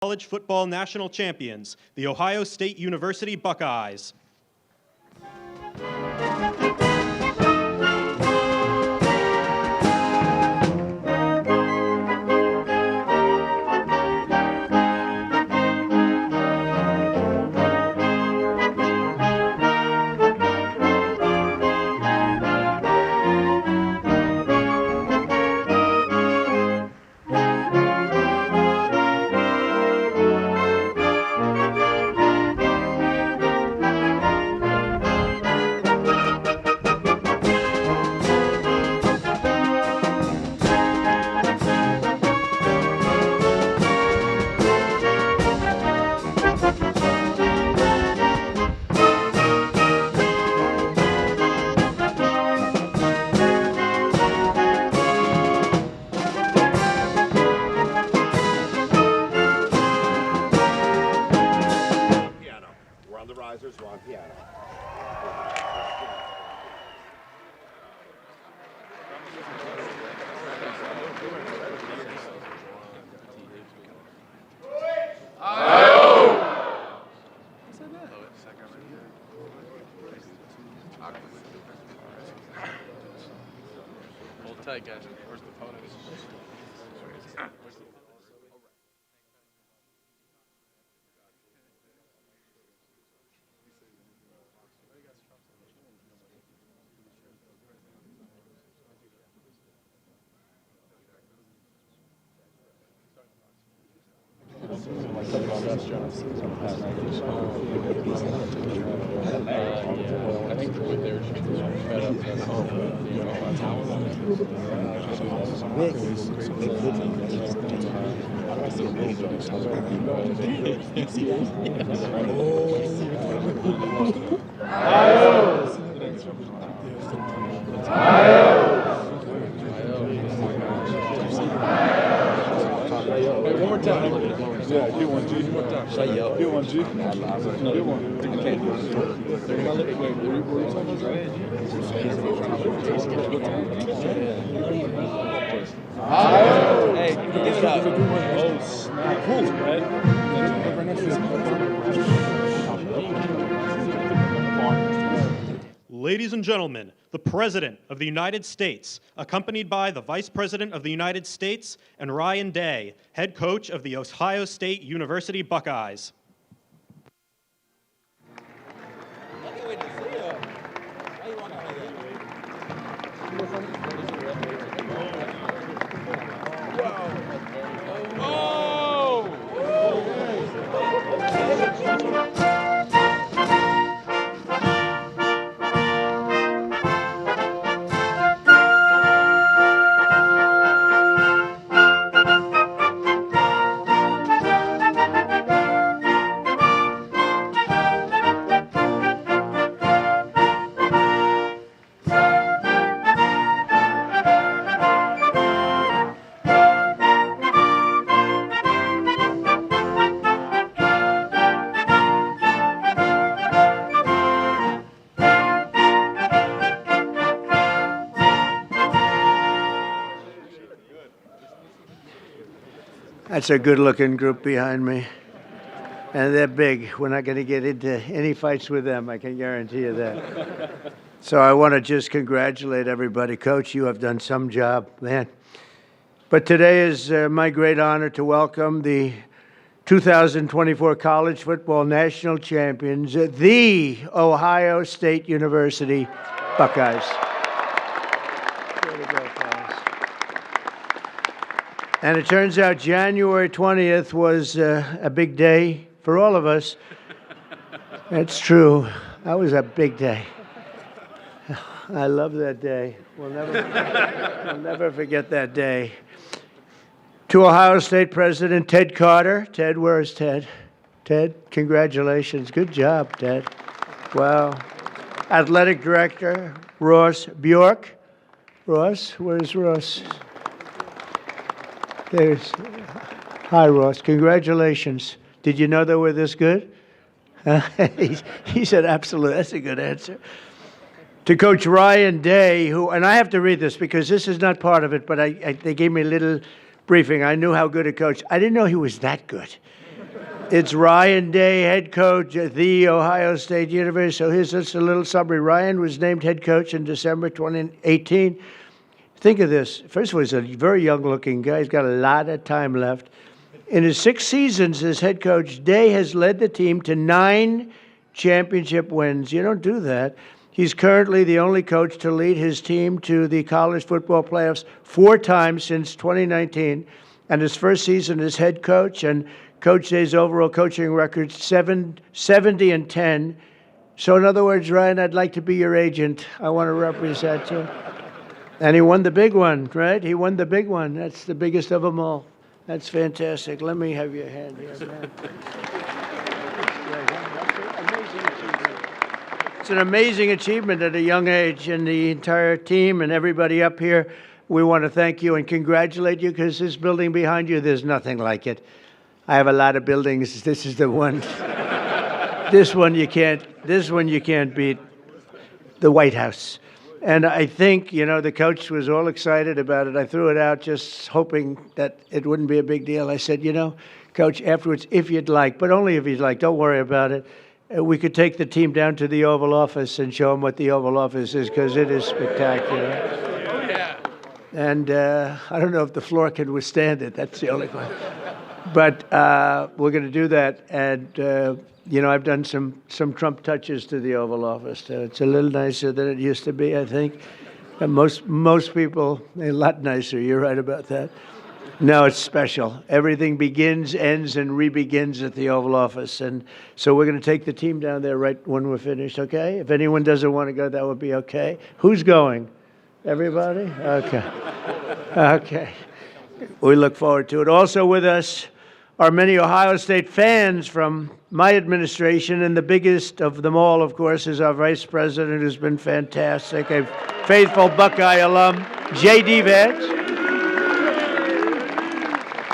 College football national champions, the Ohio State University Buckeyes. We're on piano. Hold tight, guys. Where's the opponent? I think they were fed up. One more time. Yeah, do one G. One more time. Do one G. Do one. They're gonna look at Hey, give it up. Oh, snap. Cool, right? Ladies and gentlemen, the President of the United States, accompanied by the Vice President of the United States and Ryan Day, head coach of the Ohio State University Buckeyes. That's a good-looking group behind me. And they're big. We're not going to get into any fights with them, I can guarantee you that. So I want to just congratulate everybody. Coach, you have done some job, man. But today is my great honor to welcome the 2024 College Football National Champions, the Ohio State University Buckeyes. And it turns out January 20th was a big day for all of us. That's true. That was a big day. I love that day. We'll never forget that day. To Ohio State President Ted Carter. Ted, where is Ted? Ted, congratulations. Good job, Ted. Wow. Athletic Director Ross Bjork. Ross, where's Ross? There's, hi, Ross. Congratulations. Did you know they were this good? He said, absolutely. That's a good answer. To Coach Ryan Day, who, and I have to read this because this is not part of it, but they gave me a little briefing. I knew how good a coach. I didn't know he was that good. It's Ryan Day, head coach at The Ohio State University. So here's just a little summary. Ryan was named head coach in December 2018. Think of this. First of all, he's a very young-looking guy. He's got a lot of time left. In his 6 seasons as head coach, Day has led the team to 9 championship wins. You don't do that. He's currently the only coach to lead his team to the college football playoffs 4 times since 2019. And his first season as head coach, and Coach Day's overall coaching record, 70-10. So in other words, Ryan, I'd like to be your agent. I want to represent you. And he won the big one, right? He won the big one. That's the biggest of them all. That's fantastic. Let me have your hand here, man. It's an amazing achievement at a young age, and the entire team and everybody up here, we want to thank you and congratulate you, because this building behind you, there's nothing like it. I have a lot of buildings. This is the one. This one you can't beat. The White House. And I think, the coach was all excited about it. I threw it out just hoping that it wouldn't be a big deal. I said, Coach, afterwards, if you'd like, but only if you'd like, don't worry about it. We could take the team down to the Oval Office and show them what the Oval Office is, because it is spectacular. Oh, yeah. And I don't know if the floor can withstand it. That's the only one. But we're going to do that. And, I've done some Trump touches to the Oval Office. It's a little nicer than it used to be, I think. And most people, a lot nicer. You're right about that. No, it's special. Everything begins, ends, and re-begins at the Oval Office. And so we're going to take the team down there right when we're finished, okay? If anyone doesn't want to go, that would be okay. Who's going? Everybody? Okay. Okay. We look forward to it. Also with us are many Ohio State fans from my administration, and the biggest of them all, of course, is our Vice President, who's been fantastic, a faithful Buckeye alum, J.D. Vance.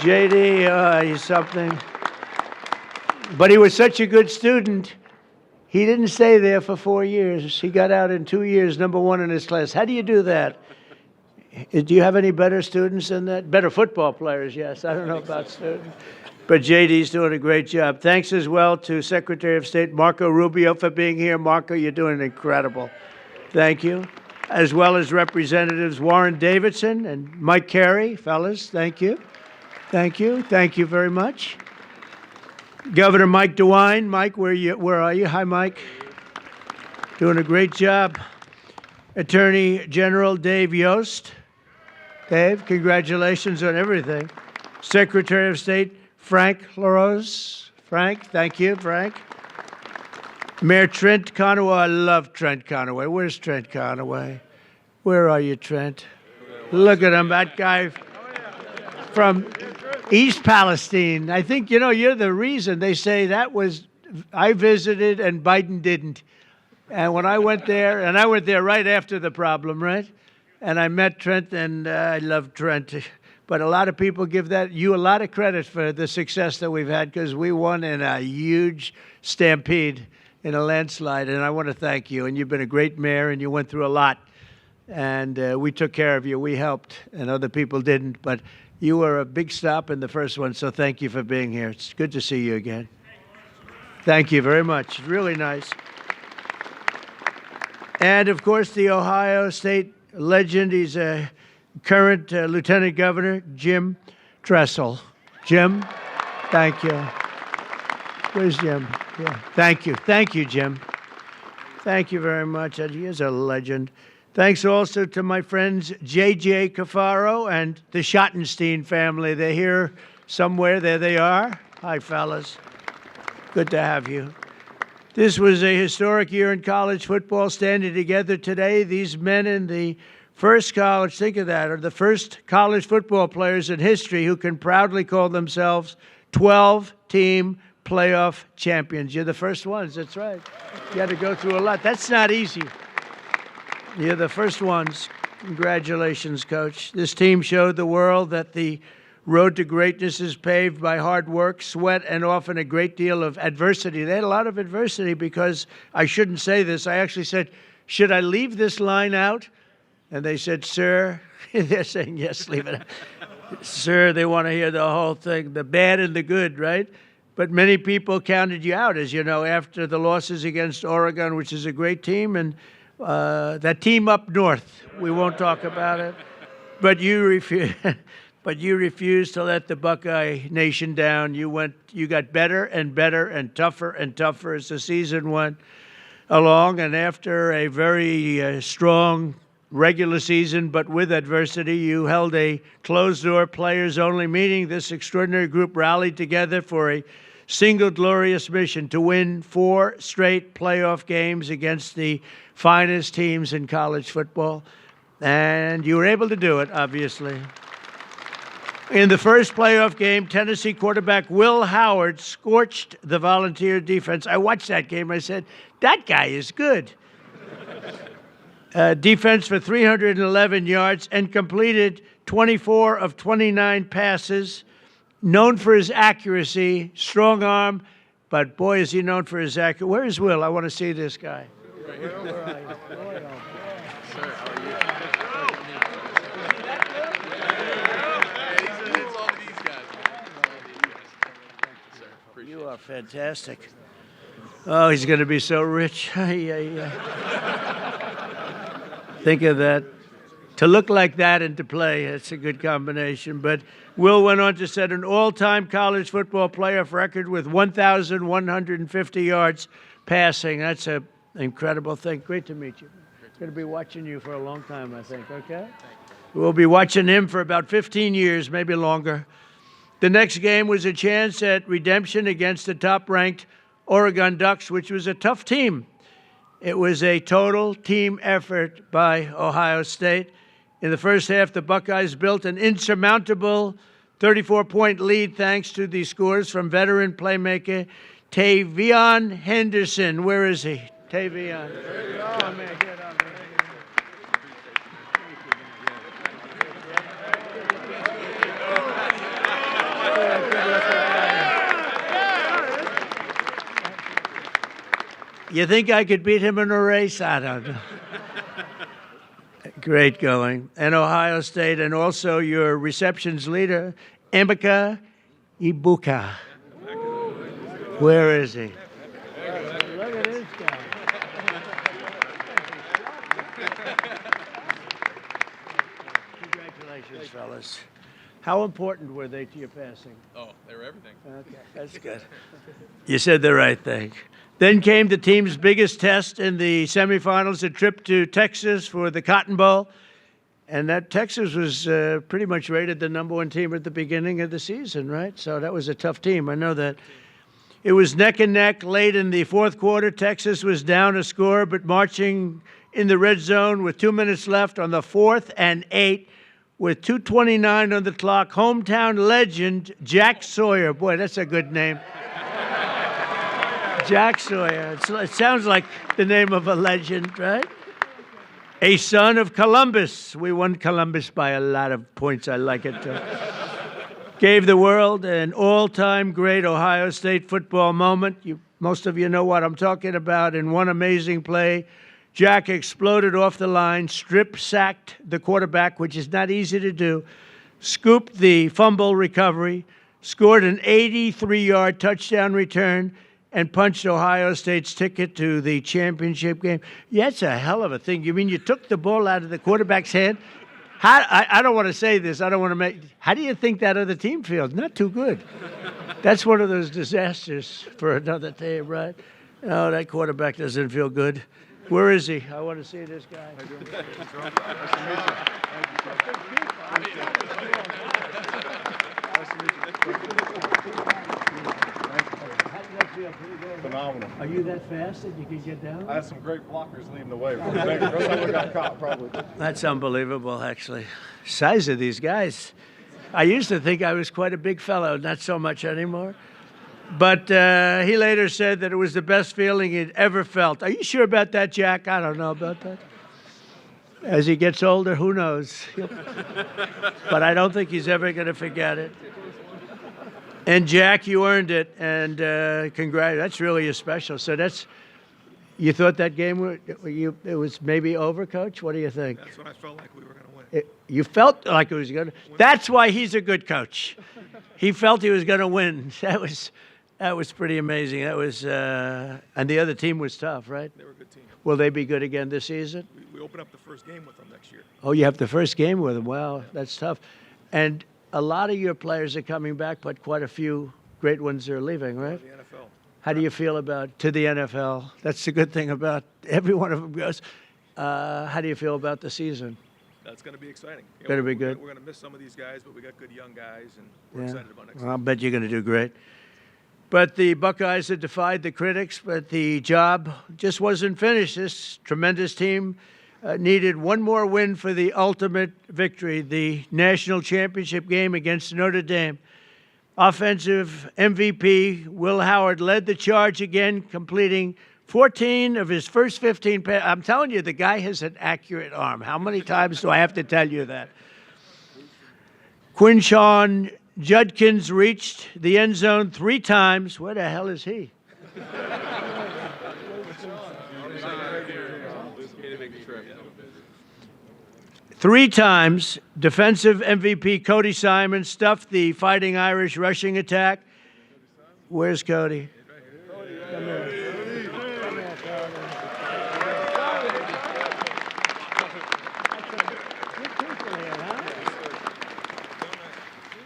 J.D., he's something. But he was such a good student, he didn't stay there for 4 years. He got out in 2 years, #1 in his class. How do you do that? Do you have any better students than that? Better football players, yes. I don't know about students. But J.D.'s doing a great job. Thanks as well to Secretary of State Marco Rubio for being here. Marco, you're doing incredible. Thank you. As well as Representatives Warren Davidson and Mike Carey. Fellas, thank you. Thank you. Thank you very much. Governor Mike DeWine. Mike, where are you? Hi, Mike. Doing a great job. Attorney General Dave Yost. Dave, congratulations on everything. Secretary of State Frank LaRose. Frank, thank you, Frank. Mayor Trent Conaway. I love Trent Conaway. Where's Trent Conaway? Where are you, Trent? Look at him, that guy from East Palestine. I think, you're the reason they say that was, I visited and Biden didn't. And when I went there, and I went there right after the problem, right? And I met Trent, and I love Trent. But a lot of people give you a lot of credit for the success that we've had, because we won in a huge stampede in a landslide. And I want to thank you. And you've been a great mayor, and you went through a lot. And we took care of you. We helped, and other people didn't. But you were a big stop in the first one, so thank you for being here. It's good to see you again. Thank you very much. Really nice. And, of course, the Ohio State legend. He's a current Lieutenant Governor, Jim Tressel. Jim, thank you. Where's Jim? Yeah. Thank you. Thank you, Jim. Thank you very much. He is a legend. Thanks also to my friends J.J. Cafaro and the Schottenstein family. They're here somewhere. There they are. Hi, fellas. Good to have you. This was a historic year in college football, standing together today. These men in the first college, think of that, are the first college football players in history who can proudly call themselves 12-team playoff champions. You're the first ones, that's right. You had to go through a lot. That's not easy. You're the first ones. Congratulations, Coach. This team showed the world that the road to greatness is paved by hard work, sweat, and often a great deal of adversity. They had a lot of adversity, because I shouldn't say this. I actually said, should I leave this line out? And they said, sir, they're saying, yes, leave it out. Sir, they want to hear the whole thing, the bad and the good, right? but many people counted you out, as you know, after the losses against Oregon, which is a great team, and that team up north. We won't talk about it, but you refused. But you refused to let the Buckeye Nation down. You got better and better and tougher as the season went along. And after a very strong regular season, but with adversity, you held a closed-door, players-only meeting. This extraordinary group rallied together for a single glorious mission to win 4 straight playoff games against the finest teams in college football. And you were able to do it, obviously. In the first playoff game, Tennessee quarterback Will Howard scorched the Volunteer defense. I watched that game. I said, that guy is good. Defense for 311 yards and completed 24 of 29 passes. Known for his accuracy, strong arm, but boy, is he known for his accuracy. Where is Will? I want to see this guy. Right here. Where are you? Sir, how are you? You are fantastic. Oh, he's going to be so rich. Think of that. To look like that and to play, that's a good combination. But Will went on to set an all-time college football playoff record with 1,150 yards passing. That's an incredible thing. Great to meet you. Going to be watching you for a long time, I think, okay? We'll be watching him for about 15 years, maybe longer. The next game was a chance at redemption against the top-ranked Oregon Ducks, which was a tough team. It was a total team effort by Ohio State. In the first half, the Buckeyes built an insurmountable 34-point lead thanks to the scores from veteran playmaker Tavion Henderson. Where is he? Tavion. Oh, man, get on there. You think I could beat him in a race? I don't know. Great going. And Ohio State, and also your receptions leader, Emeka Ibuka. Where is he? Look at this guy. Congratulations, fellas. How important were they to your passing? Oh, they were everything. Okay, that's good. You said the right thing. Then came the team's biggest test in the semifinals, a trip to Texas for the Cotton Bowl. And that Texas was pretty much rated the #1 team at the beginning of the season, right? So that was a tough team. I know that. It was neck and neck late in the fourth quarter. Texas was down a score, but marching in the red zone with 2 minutes left on the 4th and 8 with 2:29 on the clock. Hometown legend Jack Sawyer. Boy, that's a good name. Jack Sawyer. It sounds like the name of a legend, right? A son of Columbus. We won Columbus by a lot of points. I like it. Gave the world an all-time great Ohio State football moment. Most of you know what I'm talking about. In one amazing play, Jack exploded off the line, strip-sacked the quarterback, which is not easy to do, scooped the fumble recovery, scored an 83-yard touchdown return, and punched Ohio State's ticket to the championship game. Yeah, it's a hell of a thing. You mean you took the ball out of the quarterback's hand? I don't want to say this. I don't want to make. How do you think that other team feels? Not too good. That's one of those disasters for another team, right? No, that quarterback doesn't feel good. Where is he? I want to see this guy. Phenomenal. Are you that fast that you can get down? I had some great blockers leading the way. First time we got caught, probably. That's unbelievable, actually. Size of these guys. I used to think I was quite a big fellow, not so much anymore. But he later said that it was the best feeling he'd ever felt. Are you sure about that, Jack? I don't know about that. As he gets older, who knows? But I don't think he's ever going to forget it. And Jack, you earned it, and congrats. That's really special. So you thought that game it was maybe over, Coach? What do you think? That's what I felt like we were going to win. You felt like it was going to. That's why he's a good coach. He felt he was going to win. That was pretty amazing. That was, and the other team was tough, right? They were a good team. Will they be good again this season? We open up the first game with them next year. Oh, you have the first game with them. Wow, that's tough. And a lot of your players are coming back, but quite a few great ones are leaving, right? The NFL. How do you feel about to the NFL? That's the good thing about every one of them goes. How do you feel about the season? That's going to be exciting. Gonna be good. We're going to miss some of these guys, but we got good young guys, and we're excited about next Well, I'll season. bet you're going to do great. But the Buckeyes have defied the critics, but the job just wasn't finished. This tremendous team needed one more win for the ultimate victory, the national championship game against Notre Dame. Offensive MVP Will Howard led the charge again, completing 14 of his first 15 passes. I'm telling you, the guy has an accurate arm. How many times do I have to tell you that? Quinshawn Judkins reached the end zone 3 times. Where the hell is he? Three times, defensive MVP Cody Simon stuffed the Fighting Irish rushing attack. Where's Cody? Come here.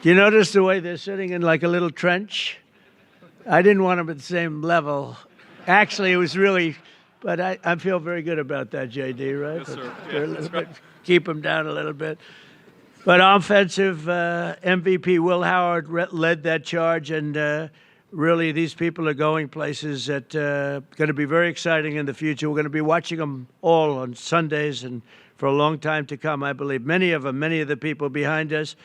Do you notice the way they're sitting in like a little trench? I didn't want them at the same level. Actually, it was really, but I feel very good about that, JD, right? Yes, sir. They're a Yeah, little that's bit, keep them down a little bit. But offensive MVP Will Howard led that charge, and really these people are going places that going to be very exciting in the future. We're going to be watching them all on Sundays and for a long time to come, I believe. Many of the people behind us.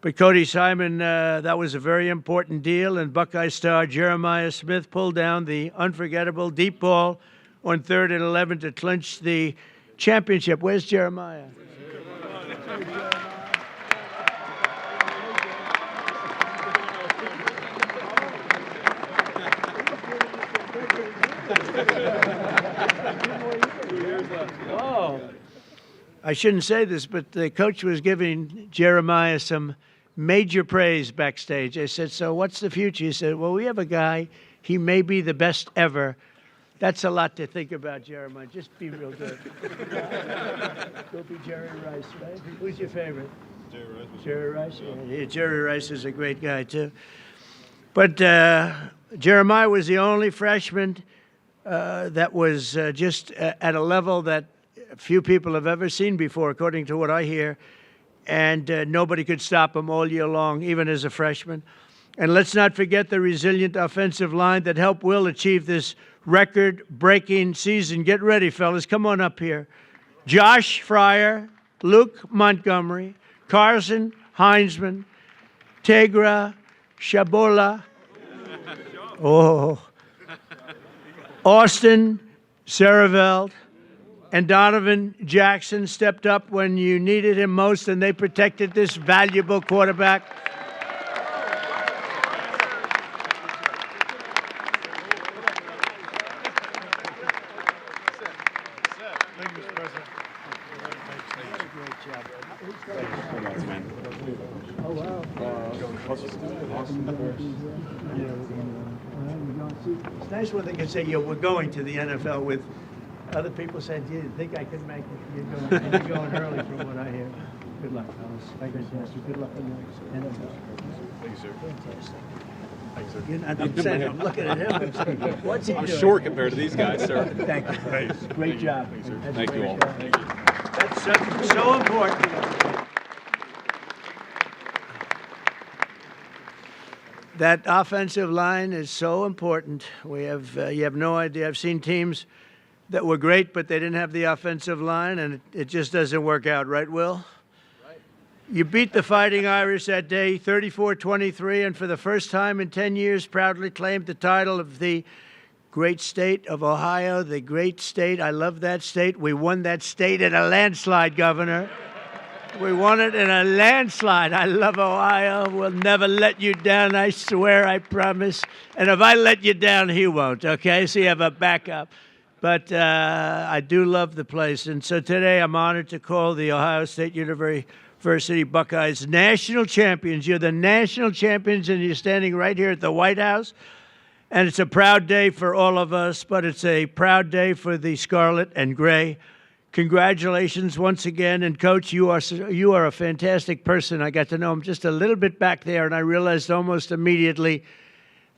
But Cody Simon, that was a very important deal, and Buckeye star Jeremiah Smith pulled down the unforgettable deep ball on 3rd and 11 to clinch the championship. Where's Jeremiah? Oh, I shouldn't say this, but the coach was giving Jeremiah some major praise backstage. I said, so what's the future? He said, well, we have a guy. He may be the best ever. That's a lot to think about, Jeremiah. Just be real good. Go be Jerry Rice, right? Who's your favorite? Jerry Rice. Jerry Rice? Yeah, Jerry Rice is a great guy, too. But Jeremiah was the only freshman that was just at a level that few people have ever seen before, according to what I hear. And nobody could stop him all year long, even as a freshman. And let's not forget the resilient offensive line that helped Will achieve this record-breaking season. Get ready, fellas. Come on up here. Josh Fryer, Luke Montgomery, Carson Heinzman, Tegra Shabola, Austin Saraveld, and Donovan Jackson stepped up when you needed him most, and they protected this valuable quarterback. Thank you, Mr. President. Oh, wow. It's nice when they can say, we're going to the NFL with other people saying, do you think I could make it? You're going early from what I hear. Good luck, fellas. Fantastic. Good luck in the NFL. Thank you, sir. Fantastic. Thank you, sir. You're not, I'm saying, I'm looking at him. I'm saying, what's he I'm doing? short compared to these guys, sir. Thank you. Great job. That's a Thank you great all. job. Thank you. That's so important. That offensive line is so important. We have, you have no idea. I've seen teams that were great, but they didn't have the offensive line, and it just doesn't work out, right, Will? Right. You beat the Fighting Irish that day, 34-23, and for the first time in 10 years, proudly claimed the title of the great state of Ohio, the great state. I love that state. We won that state in a landslide, Governor. We won it in a landslide. I love Ohio. We'll never let you down, I swear, I promise. And if I let you down, he won't, okay? So you have a backup. But I do love the place. And so today I'm honored to call the Ohio State University Buckeyes national champions. You're the national champions, and you're standing right here at the White House. And it's a proud day for all of us, but it's a proud day for the Scarlet and Gray. Congratulations once again. And Coach, you are a fantastic person. I got to know him just a little bit back there, and I realized almost immediately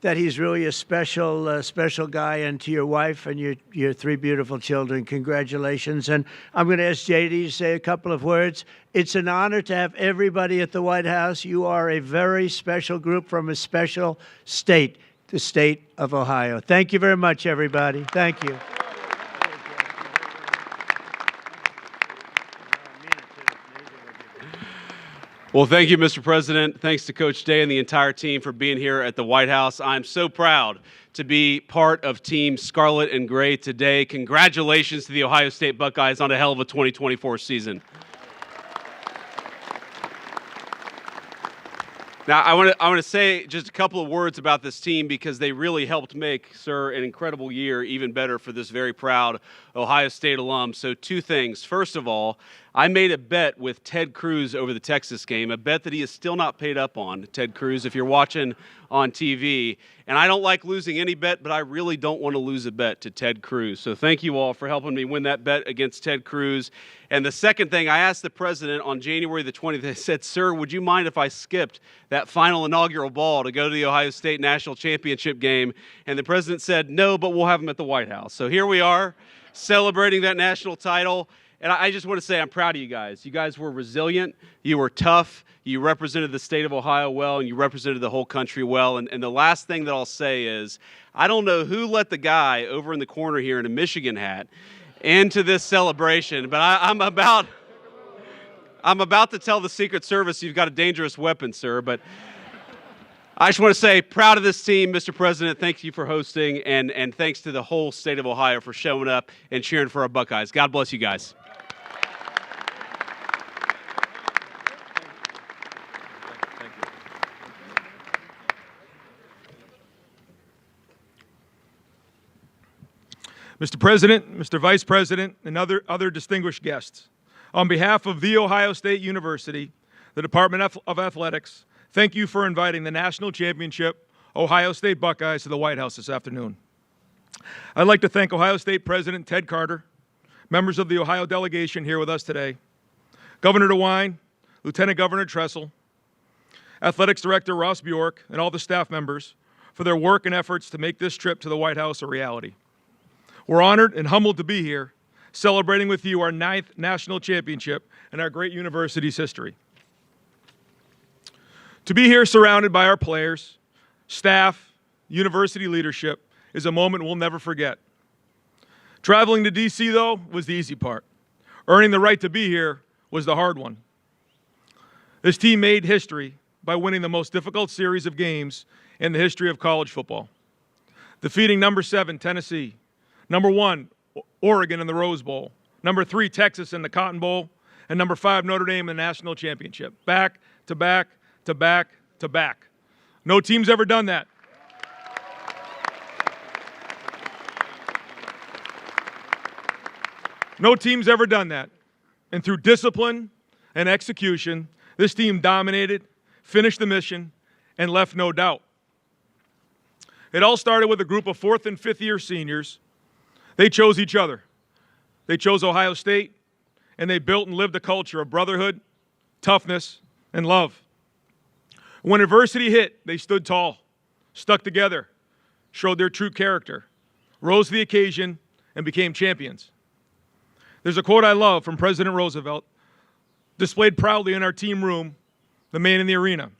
that he's really a special guy. And to your wife and your three beautiful children, congratulations. And I'm going to ask JD to say a couple of words. It's an honor to have everybody at the White House. You are a very special group from a special state, the state of Ohio. Thank you very much, everybody. Thank you. Well, thank you, Mr. President. Thanks to Coach Day and the entire team for being here at the White House. I'm so proud to be part of Team Scarlet and Gray today. Congratulations to the Ohio State Buckeyes on a hell of a 2024 season. Now, I want to say just a couple of words about this team because they really helped make, sir, an incredible year even better for this very proud Ohio State alum. So 2 things. First of all, I made a bet with Ted Cruz over the Texas game, a bet that he is still not paid up on, Ted Cruz, if you're watching on TV. And I don't like losing any bet, but I really don't want to lose a bet to Ted Cruz. So thank you all for helping me win that bet against Ted Cruz. And the second thing, I asked the president on January the 20th, I said, sir, would you mind if I skipped that final inaugural ball to go to the Ohio State National Championship game? And the president said, no, but we'll have him at the White House. So here we are, celebrating that national title. And I just want to say I'm proud of you guys. You guys were resilient. You were tough. You represented the state of Ohio well, and you represented the whole country well. And the last thing that I'll say is I don't know who let the guy over in the corner here in a Michigan hat into this celebration, but I'm about to tell the Secret Service you've got a dangerous weapon, sir. But I just want to say, proud of this team, Mr. President. Thank you for hosting, and thanks to the whole state of Ohio for showing up and cheering for our Buckeyes. God bless you guys. Mr. President, Mr. Vice President, and other distinguished guests, on behalf of The Ohio State University, the Department of Athletics, thank you for inviting the national championship Ohio State Buckeyes to the White House this afternoon. I'd like to thank Ohio State President Ted Carter, members of the Ohio delegation here with us today, Governor DeWine, Lieutenant Governor Tressel, Athletics Director Ross Bjork, and all the staff members for their work and efforts to make this trip to the White House a reality. We're honored and humbled to be here, celebrating with you our 9th national championship in our great university's history. To be here surrounded by our players, staff, university leadership is a moment we'll never forget. Traveling to D.C., though, was the easy part. Earning the right to be here was the hard one. This team made history by winning the most difficult series of games in the history of college football, defeating number 7, Tennessee, number 1, Oregon in the Rose Bowl, number 3, Texas in the Cotton Bowl, and number 5, Notre Dame in the national championship. Back to back to back to back. No team's ever done that. No team's ever done that. And through discipline and execution, this team dominated, finished the mission, and left no doubt. It all started with a group of 4th and 5th year seniors. They chose each other. They chose Ohio State, and they built and lived a culture of brotherhood, toughness, and love. When adversity hit, they stood tall, stuck together, showed their true character, rose to the occasion, and became champions. There's a quote I love from President Roosevelt, displayed proudly in our team room, the man in the arena.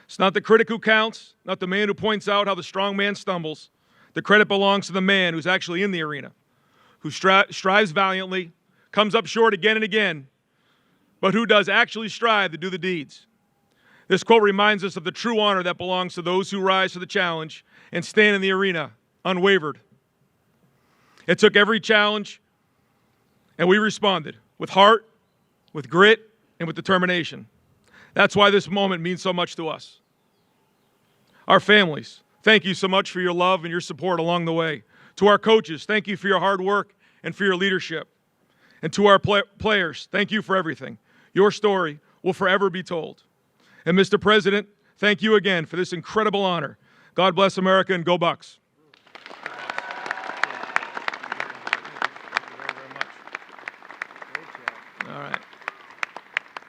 It's not the critic who counts, not the man who points out how the strong man stumbles. The credit belongs to the man who's actually in the arena, who strives valiantly, comes up short again and again, but who does actually strive to do the deeds. This quote reminds us of the true honor that belongs to those who rise to the challenge and stand in the arena unwavered. It took every challenge, and we responded with heart, with grit, and with determination. That's why this moment means so much to us. Our families, thank you so much for your love and your support along the way. To our coaches, thank you for your hard work and for your leadership. And to our players, thank you for everything. Your story will forever be told. And Mr. President, thank you again for this incredible honor. God bless America and go Bucks. All right.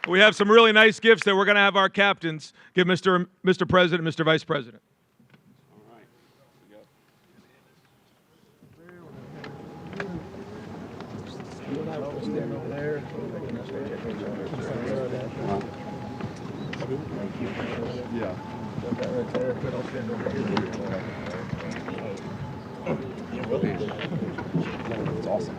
We have some really nice gifts that we're going to have our captains give Mr. President, Mr. Vice President. All right. It's awesome.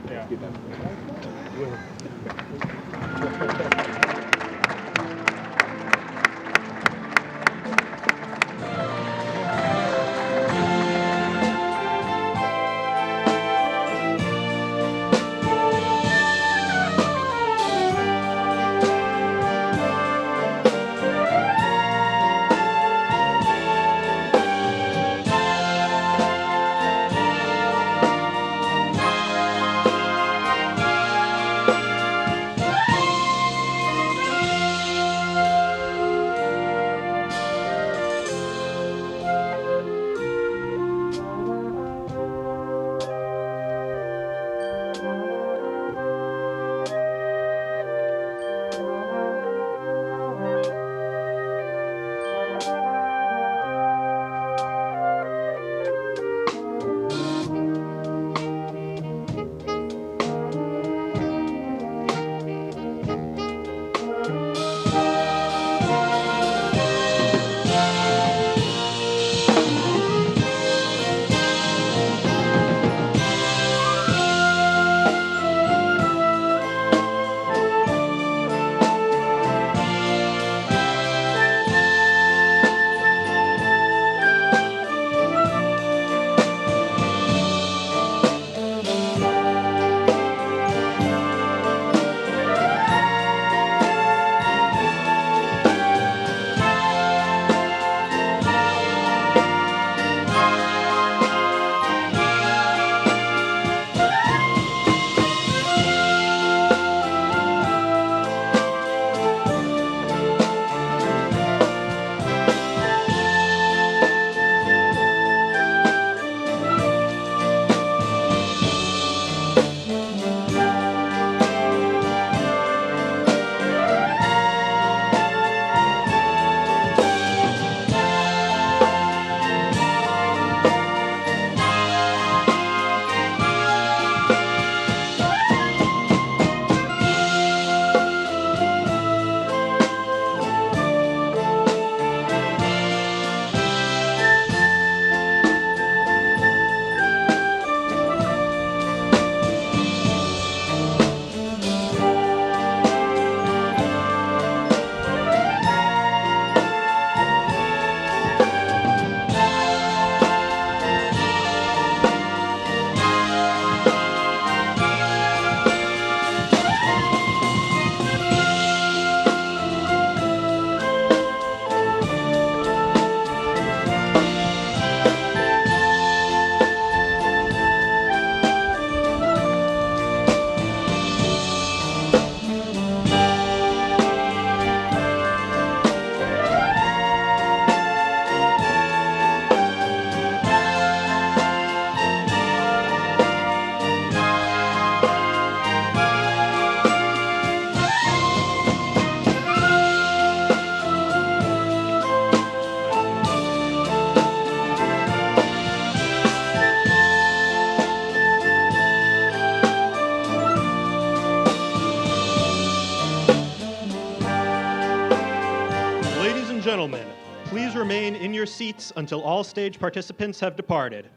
Ladies and gentlemen, please remain in your seats until all stage participants have departed.